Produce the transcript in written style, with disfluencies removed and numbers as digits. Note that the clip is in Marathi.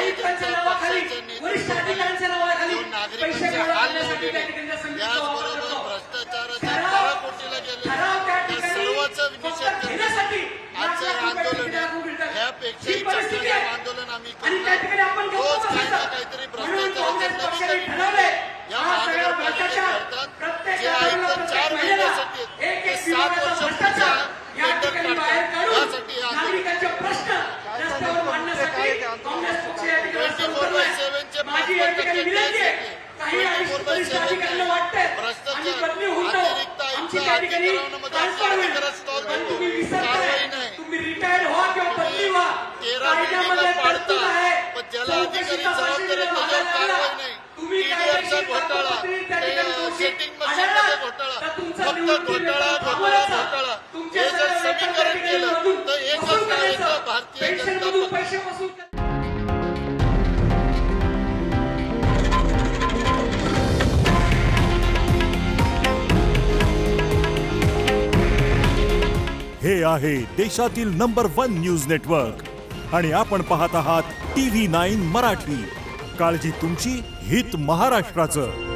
आयुक्तांच्या नावाखाली वरिष्ठ अधिकाऱ्यांच्या नावाखाली पैसे गोळा करण्यासाठी त्या ठिकाणी संघटनेचा वापर करतो. भ्रष्टाचाराच्या तळाकोटीला गेलेल्या सर्वांचा निषेध करण्यासाठी आजचं हे आंदोलन ह्यापेक्षाही चक्राचं आंदोलन आम्ही करतो. रोज काही ना काहीतरी भ्रष्टाचाराचं नवीन नवीन या महानगरपालिकेत करतात. जे आयुक्त 4 महिन्यासाठी ते 7 वर्ष पुढच्या टेंडर काढतात. यासाठी नागरिकांचे प्रश्न रस्त्यावर मांडण्यासाठी काँग्रेस पक्ष या ठिकाणी 24/7 चे 5% टॅक्स काही वरिष्ठ अधिकाऱ्यांना वाटतंय आम्ही बदली होतो, आमची त्या ठिकाणी ट्रान्सफर होईल. पण तुम्ही विसरताय, तुम्ही रिटायर व्हा किंवा बदली व्हा. कायद्यामध्ये तरतूद आहे. ज्याला अधिकारी जबाबदार आहे त्याच्यावर कारवाई नाही. तुम्ही टीडीआरचा घोटाळा, सेटिंग मशीनचा घोटाळा, फक्त घोटाळा घोटाळा घोटाळा हे जर समीकरण केलं तर एकच नाव येतं, भारतीय जनता पक्ष. पैसे वसूल कर. हे आहे देशातील नंबर 1 न्यूज नेटवर्क आणि आपण पाहत आहात TV9 मराठी. काळजी तुमची, हित महाराष्ट्राचं.